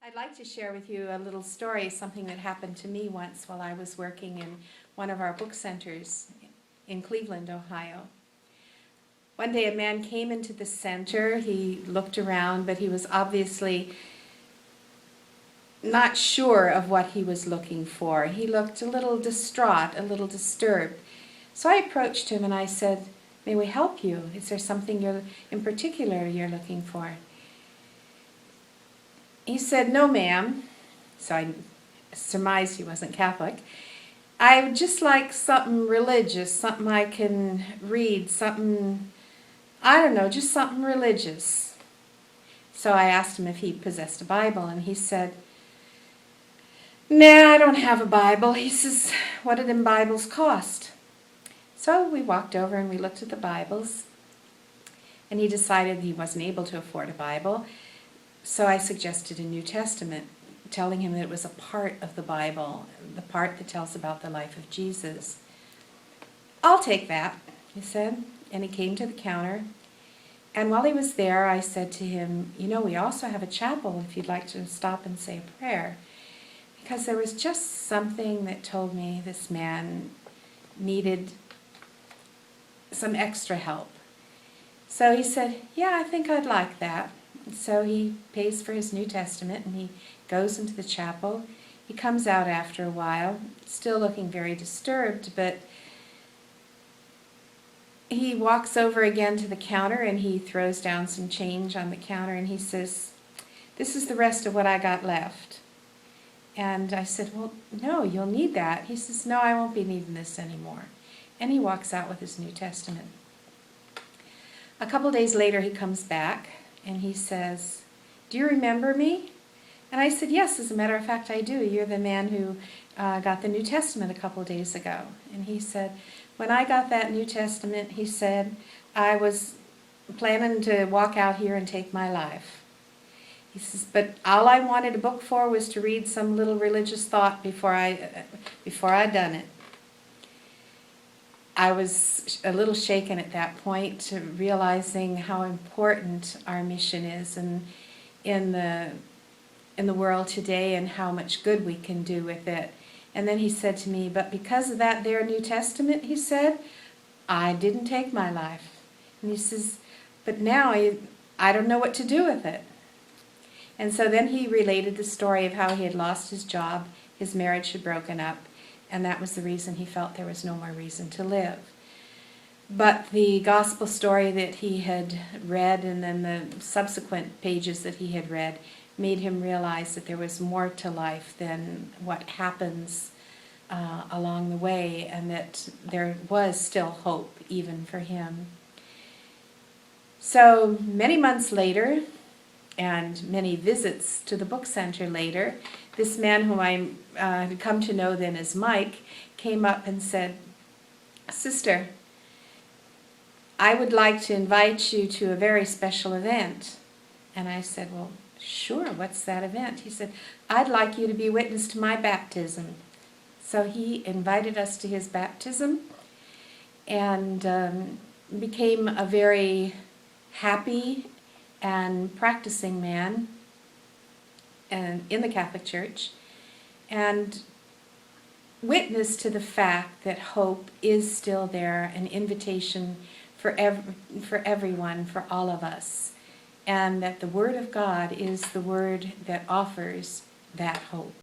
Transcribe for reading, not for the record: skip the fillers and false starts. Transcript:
I'd like to share with you a little story, something that happened to me once while I was working in one of our book centers in Cleveland, Ohio. One day a man came into the center. He looked around, but he was obviously not sure of what he was looking for. He looked a little distraught, a little disturbed. So I approached him and I said, "May we help you? Is there something in particular you're looking for?" He said, "No, ma'am." So I surmised he wasn't Catholic. "I would just like something religious, something I can read, something, I don't know, just something religious." So I asked him if he possessed a Bible, and he said, "Nah, I don't have a Bible." He says, "What do them Bibles cost?" So we walked over and we looked at the Bibles, and he decided he wasn't able to afford a Bible. So I suggested a New Testament, telling him that it was a part of the Bible, the part that tells about the life of Jesus. "I'll take that," he said, and he came to the counter. And while he was there, I said to him, "You know, we also have a chapel if you'd like to stop and say a prayer." Because there was just something that told me this man needed some extra help. So he said, "Yeah, I think I'd like that." So he pays for his New Testament and he goes into the chapel. He comes out after a while, still looking very disturbed, but he walks over again to the counter and he throws down some change on the counter and he says, "This is the rest of what I got left." And I said, "Well, no, you'll need that." He says, "No, I won't be needing this anymore." And he walks out with his New Testament. A couple days later he comes back and he says, "Do you remember me?" And I said, "Yes, as a matter of fact, I do. You're the man who got the New Testament a couple days ago." And he said, "When I got that New Testament," he said, "I was planning to walk out here and take my life." He says, "But all I wanted a book for was to read some little religious thought before I done it." I was a little shaken at that point, realizing how important our mission is in the world today and how much good we can do with it. And then he said to me, "But because of that there New Testament," he said, "I didn't take my life." And he says, "But now I don't know what to do with it." And so then he related the story of how he had lost his job, his marriage had broken up, and that was the reason he felt there was no more reason to live. But the gospel story that he had read and then the subsequent pages that he had read made him realize that there was more to life than what happens along the way, and that there was still hope even for him. So many months later, and many visits to the book center later, this man whom I had come to know then as Mike came up and said, "Sister, I would like to invite you to a very special event." And I said, "Well, sure, what's that event?" He said, "I'd like you to be witness to my baptism." So he invited us to his baptism and became a very happy and practicing man and in the Catholic Church, and witness to the fact that hope is still there, an invitation for everyone, for all of us, and that the Word of God is the word that offers that hope.